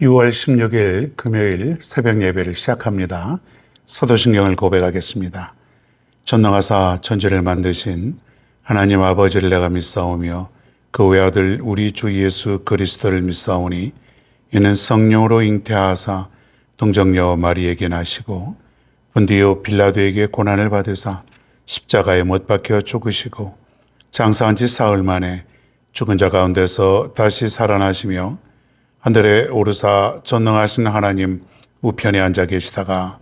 6월 16일 금요일 새벽 예배를 시작합니다. 사도신경을 고백하겠습니다. 전능하사 천지를 만드신 하나님 아버지를 내가 믿사오며 그 외아들 우리 주 예수 그리스도를 믿사오니 이는 성령으로 잉태하사 동정녀 마리에게 나시고 본디오 빌라도에게 고난을 받으사 십자가에 못 박혀 죽으시고 장사한 지 사흘 만에 죽은 자 가운데서 다시 살아나시며 하늘에 오르사 전능하신 하나님 우편에 앉아 계시다가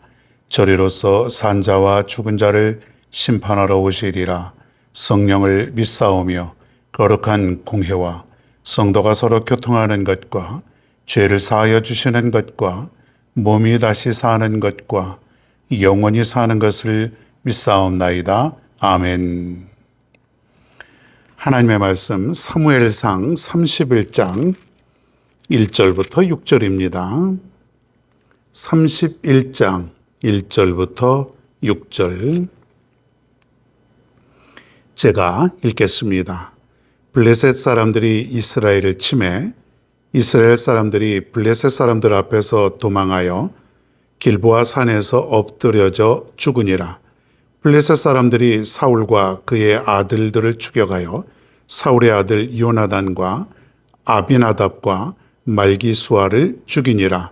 저리로서 산자와 죽은 자를 심판하러 오시리라. 성령을 믿사오며 거룩한 공회와 성도가 서로 교통하는 것과 죄를 사하여 주시는 것과 몸이 다시 사는 것과 영원히 사는 것을 믿사옵나이다. 아멘. 하나님의 말씀 사무엘상 31장 1절부터 6절입니다. 31장 1절부터 6절 제가 읽겠습니다. 블레셋 사람들이 이스라엘을 치매 이스라엘 사람들이 블레셋 사람들 앞에서 도망하여 길보아 산에서 엎드려져 죽으니라. 블레셋 사람들이 사울과 그의 아들들을 죽여가요 사울의 아들 요나단과 아비나답과 말기수아를 죽이니라.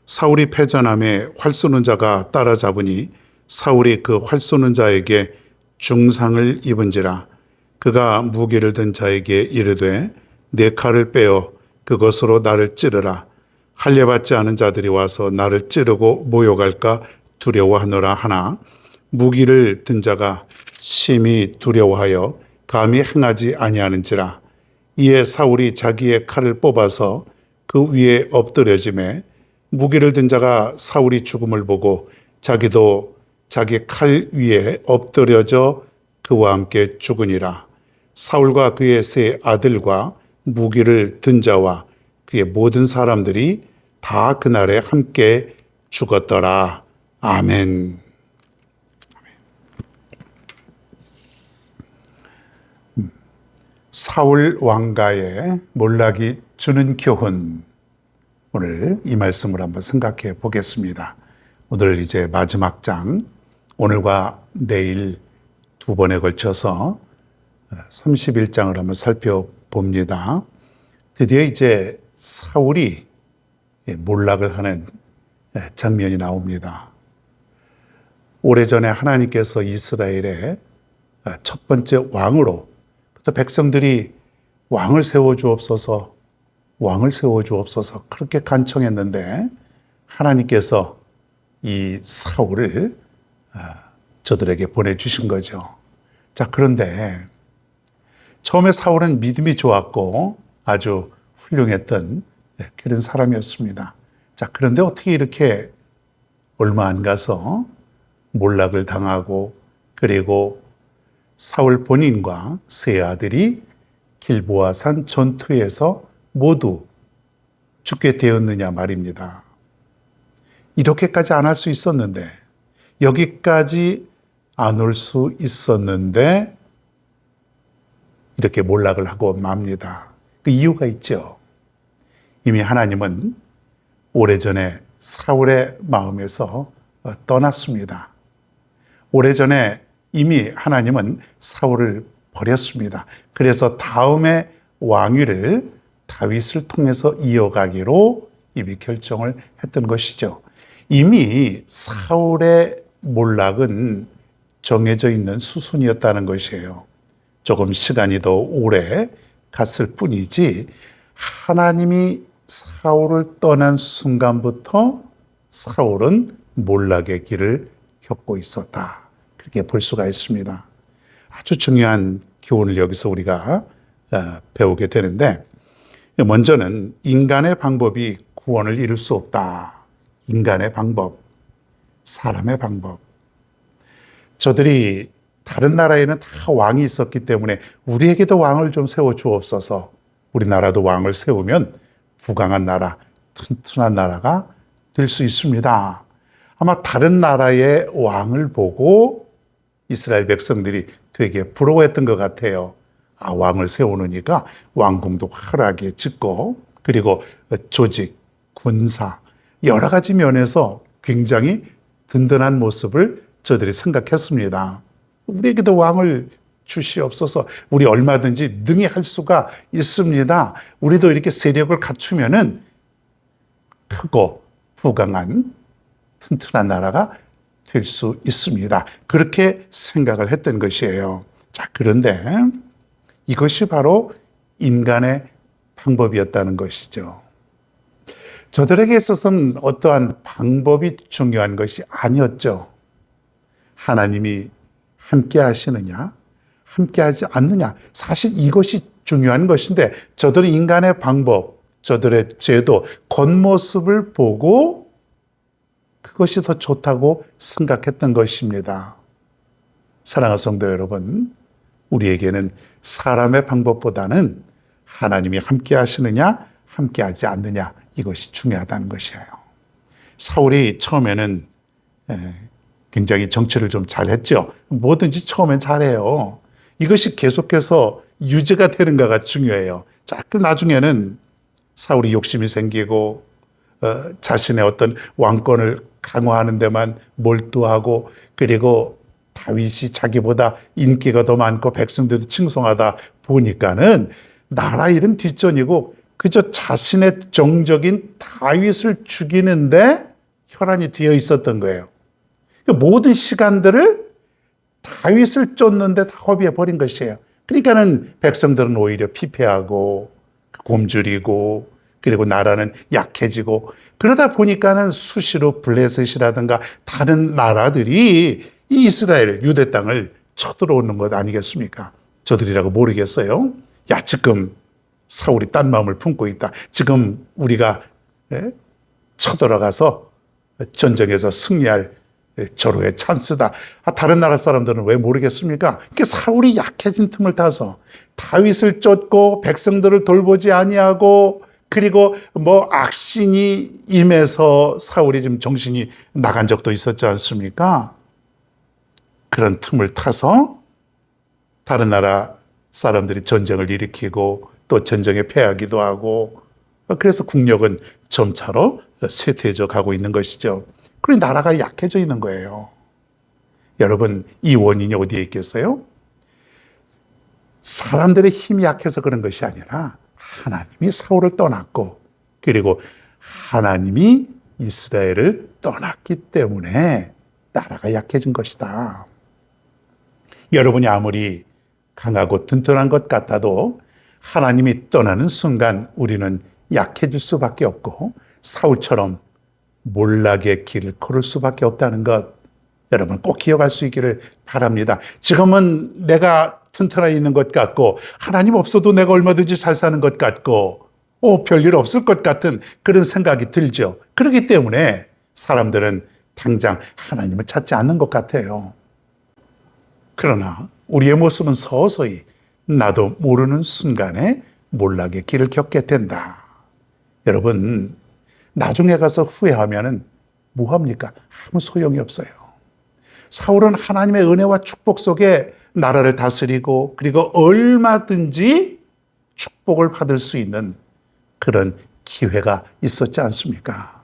사울이 패전함에 활 쏘는 자가 따라잡으니 사울이 그 활 쏘는 자에게 중상을 입은지라. 그가 무기를 든 자에게 이르되 내 칼을 빼어 그것으로 나를 찌르라. 할례받지 않은 자들이 와서 나를 찌르고 모욕할까 두려워하노라 하나 무기를 든 자가 심히 두려워하여 감히 행하지 아니하는지라. 이에 사울이 자기의 칼을 뽑아서 그 위에 엎드려지매 무기를 든 자가 사울이 죽음을 보고 자기도 자기 칼 위에 엎드려져 그와 함께 죽으니라. 사울과 그의 세 아들과 무기를 든 자와 그의 모든 사람들이 다 그날에 함께 죽었더라. 아멘. 사울 왕가의 몰락이 주는 교훈, 오늘 이 말씀을 한번 생각해 보겠습니다. 오늘 이제 마지막 장, 오늘과 내일 두 번에 걸쳐서 31장을 한번 살펴봅니다. 드디어 이제 사울이 몰락을 하는 장면이 나옵니다. 오래전에 하나님께서 이스라엘의 첫 번째 왕으로 또 백성들이 왕을 세워주옵소서 그렇게 간청했는데 하나님께서 이 사울을 저들에게 보내주신 거죠. 자, 그런데 처음에 사울은 믿음이 좋았고 아주 훌륭했던 그런 사람이었습니다. 자, 그런데 어떻게 이렇게 얼마 안 가서 몰락을 당하고 그리고 사울 본인과 세 아들이 길보아산 전투에서 모두 죽게 되었느냐 말입니다. 이렇게까지 안 할 수 있었는데, 여기까지 안 올 수 있었는데 이렇게 몰락을 하고 맙니다. 그 이유가 있죠. 이미 하나님은 오래전에 사울의 마음에서 떠났습니다. 오래전에 이미 하나님은 사울을 버렸습니다. 그래서 다음의 왕위를 다윗을 통해서 이어가기로 이미 결정을 했던 것이죠. 이미 사울의 몰락은 정해져 있는 수순이었다는 것이에요. 조금 시간이 더 오래 갔을 뿐이지 하나님이 사울을 떠난 순간부터 사울은 몰락의 길을 겪고 있었다. 그렇게 볼 수가 있습니다. 아주 중요한 교훈을 여기서 우리가 배우게 되는데, 먼저는 인간의 방법이 구원을 이룰 수 없다. 인간의 방법, 사람의 방법. 저들이 다른 나라에는 다 왕이 있었기 때문에 우리에게도 왕을 좀 세워주옵소서. 우리나라도 왕을 세우면 부강한 나라, 튼튼한 나라가 될 수 있습니다. 아마 다른 나라의 왕을 보고 이스라엘 백성들이 되게 부러워했던 것 같아요. 아, 왕을 세워놓으니까 왕궁도 화려하게 짓고 그리고 조직, 군사, 여러 가지 면에서 굉장히 든든한 모습을 저들이 생각했습니다. 우리에게도 왕을 주시옵소서. 우리 얼마든지 능히 할 수가 있습니다. 우리도 이렇게 세력을 갖추면은 크고 부강한 튼튼한 나라가 될 수 있습니다. 그렇게 생각을 했던 것이에요. 자, 그런데 이것이 바로 인간의 방법이었다는 것이죠. 저들에게 있어서는 어떠한 방법이 중요한 것이 아니었죠. 하나님이 함께 하시느냐, 함께 하지 않느냐. 사실 이것이 중요한 것인데 저들은 인간의 방법, 저들의 제도, 겉모습을 보고 그것이 더 좋다고 생각했던 것입니다. 사랑하는 성도 여러분, 우리에게는 사람의 방법보다는 하나님이 함께 하시느냐, 함께 하지 않느냐, 이것이 중요하다는 것이에요. 사울이 처음에는 굉장히 정치를 좀 잘했죠. 뭐든지 처음엔 잘해요. 이것이 계속해서 유지가 되는가가 중요해요. 자, 그 나중에는 사울이 욕심이 생기고 자신의 어떤 왕권을 강화하는 데만 몰두하고, 그리고 다윗이 자기보다 인기가 더 많고 백성들이 칭송하다 보니까는 나라 일은 뒷전이고 그저 자신의 정적인 다윗을 죽이는데 혈안이 되어 있었던 거예요. 모든 시간들을 다윗을 쫓는데 다 허비해 버린 것이에요. 그러니까는 백성들은 오히려 피폐하고 곰주리고, 그리고 나라는 약해지고, 그러다 보니까는 수시로 블레셋이라든가 다른 나라들이 이 이스라엘 유대 땅을 쳐들어오는 것 아니겠습니까? 저들이라고 모르겠어요. 야, 지금 사울이 딴 마음을 품고 있다. 지금 우리가 쳐들어가서 전쟁에서 승리할 절호의 찬스다. 다른 나라 사람들은 왜 모르겠습니까? 이렇게 사울이 약해진 틈을 타서 다윗을 쫓고 백성들을 돌보지 아니하고, 그리고 악신이 임해서 사울이 좀 정신이 나간 적도 있었지 않습니까? 그런 틈을 타서 다른 나라 사람들이 전쟁을 일으키고 또 전쟁에 패하기도 하고, 그래서 국력은 점차로 쇠퇴해져 가고 있는 것이죠. 그리고 나라가 약해져 있는 거예요. 여러분, 이 원인이 어디에 있겠어요? 사람들의 힘이 약해서 그런 것이 아니라 하나님이 사울을 떠났고, 그리고 하나님이 이스라엘을 떠났기 때문에 나라가 약해진 것이다. 여러분이 아무리 강하고 튼튼한 것 같아도 하나님이 떠나는 순간 우리는 약해질 수밖에 없고 사울처럼 몰락의 길을 걸을 수밖에 없다는 것, 여러분 꼭 기억할 수 있기를 바랍니다. 지금은 내가 튼튼해 있는 것 같고 하나님 없어도 내가 얼마든지 잘 사는 것 같고 별일 없을 것 같은 그런 생각이 들죠. 그렇기 때문에 사람들은 당장 하나님을 찾지 않는 것 같아요. 그러나 우리의 모습은 서서히 나도 모르는 순간에 몰락의 길을 겪게 된다. 여러분, 나중에 가서 후회하면은 뭐합니까? 아무 소용이 없어요. 사울은 하나님의 은혜와 축복 속에 나라를 다스리고, 그리고 얼마든지 축복을 받을 수 있는 그런 기회가 있었지 않습니까?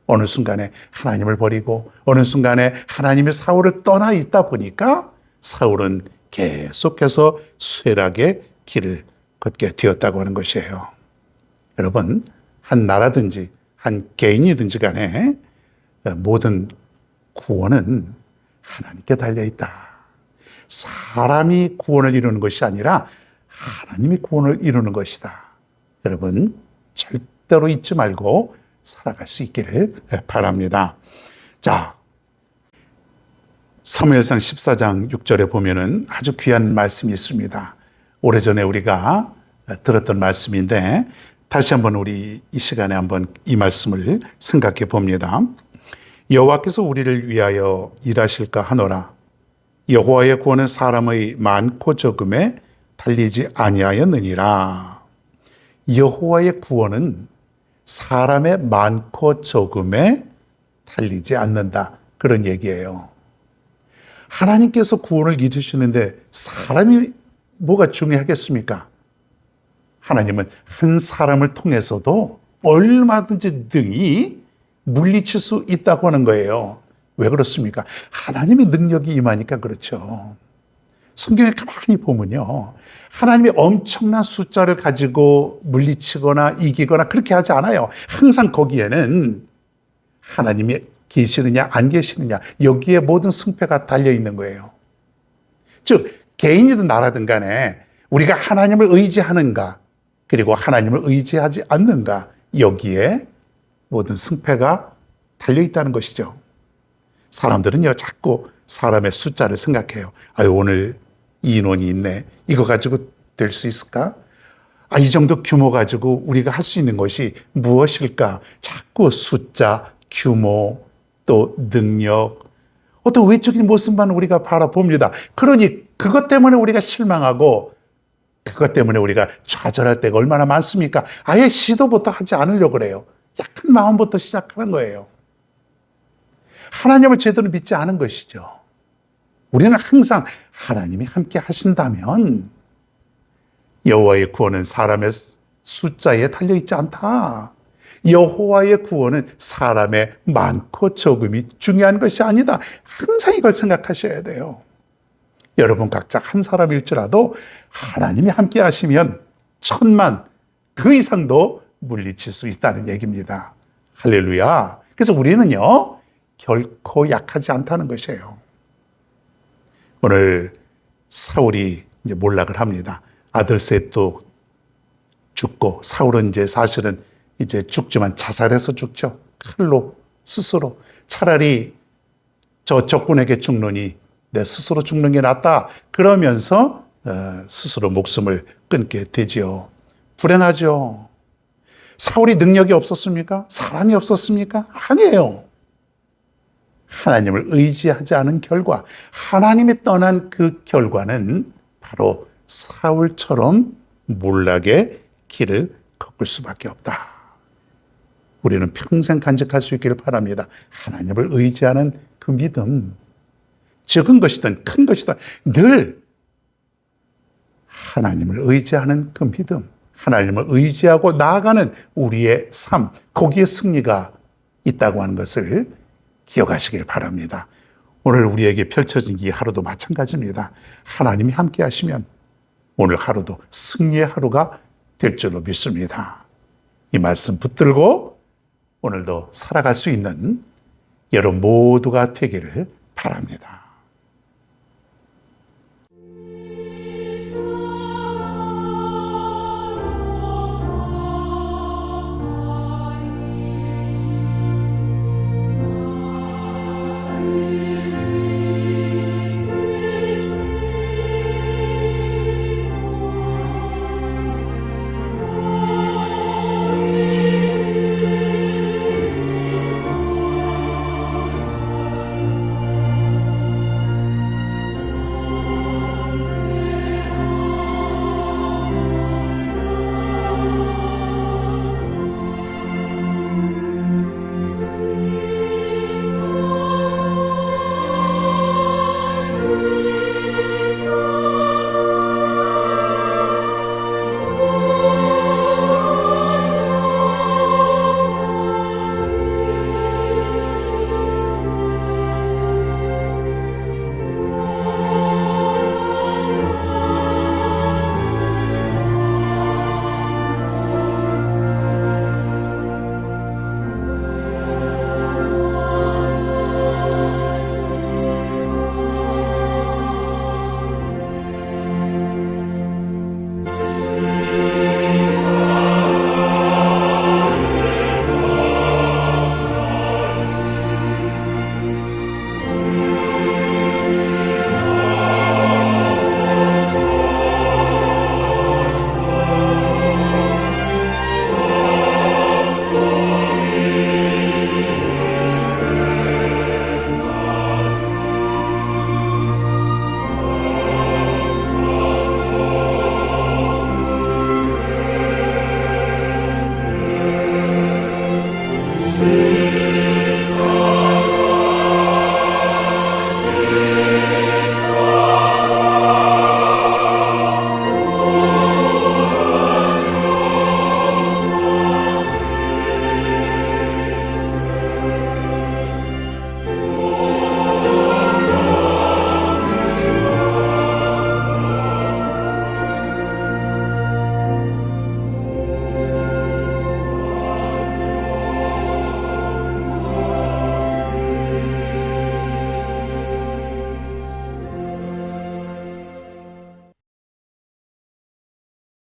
어느 순간에 하나님을 버리고 어느 순간에 하나님의 사울을 떠나 있다 보니까 사울은 계속해서 쇠락의 길을 걷게 되었다고 하는 것이에요. 여러분, 한 나라든지 한 개인이든지 간에 모든 구원은 하나님께 달려있다. 사람이 구원을 이루는 것이 아니라 하나님이 구원을 이루는 것이다. 여러분, 절대로 잊지 말고 살아갈 수 있기를 바랍니다. 자, 사무엘상 14장 6절에 보면은 아주 귀한 말씀이 있습니다. 오래전에 우리가 들었던 말씀인데 다시 한번 우리 이 시간에 한번 이 말씀을 생각해 봅니다. 여호와께서 우리를 위하여 일하실까 하노라. 여호와의 구원은 사람의 많고 적음에 달리지 아니하였느니라. 여호와의 구원은 사람의 많고 적음에 달리지 않는다. 그런 얘기예요. 하나님께서 구원을 이루시는데 사람이 뭐가 중요하겠습니까? 하나님은 한 사람을 통해서도 얼마든지 능히 물리칠 수 있다고 하는 거예요. 왜 그렇습니까? 하나님의 능력이 임하니까 그렇죠. 성경에 가만히 보면요, 하나님이 엄청난 숫자를 가지고 물리치거나 이기거나 그렇게 하지 않아요. 항상 거기에는 하나님이 계시느냐 안 계시느냐, 여기에 모든 승패가 달려 있는 거예요. 즉 개인이든 나라든 간에 우리가 하나님을 의지하는가, 그리고 하나님을 의지하지 않는가, 여기에 모든 승패가 달려 있다는 것이죠. 사람들은요, 자꾸 사람의 숫자를 생각해요. 아유, 오늘 이 인원이 있네, 이거 가지고 될 수 있을까? 이 정도 규모 가지고 우리가 할 수 있는 것이 무엇일까? 자꾸 숫자, 규모, 또 능력, 어떤 외적인 모습만 우리가 바라봅니다. 그러니 그것 때문에 우리가 실망하고, 그것 때문에 우리가 좌절할 때가 얼마나 많습니까? 아예 시도부터 하지 않으려고 그래요. 약한 마음부터 시작하는 거예요. 하나님을 제대로 믿지 않은 것이죠. 우리는 항상 하나님이 함께 하신다면 여호와의 구원은 사람의 숫자에 달려있지 않다. 여호와의 구원은 사람의 많고 적음이 중요한 것이 아니다. 항상 이걸 생각하셔야 돼요. 여러분 각자 한 사람일지라도 하나님이 함께 하시면 1000만 그 이상도 물리칠 수 있다는 얘기입니다. 할렐루야. 그래서 우리는요, 결코 약하지 않다는 것이에요. 오늘 사울이 이제 몰락을 합니다. 아들 셋도 죽고, 사울은 이제 사실은 이제 죽지만 자살해서 죽죠. 칼로 스스로. 차라리 저 적군에게 죽느니 내 스스로 죽는 게 낫다. 그러면서 스스로 목숨을 끊게 되지요. 불행하죠. 사울이 능력이 없었습니까? 사람이 없었습니까? 아니에요. 하나님을 의지하지 않은 결과, 하나님이 떠난 그 결과는 바로 사울처럼 몰락의 길을 걷을 수밖에 없다. 우리는 평생 간직할 수 있기를 바랍니다. 하나님을 의지하는 그 믿음, 적은 것이든 큰 것이든 늘 하나님을 의지하는 그 믿음, 하나님을 의지하고 나아가는 우리의 삶, 거기에 승리가 있다고 하는 것을 기억하시길 바랍니다. 오늘 우리에게 펼쳐진 이 하루도 마찬가지입니다. 하나님이 함께 하시면 오늘 하루도 승리의 하루가 될 줄로 믿습니다. 이 말씀 붙들고 오늘도 살아갈 수 있는 여러분 모두가 되기를 바랍니다.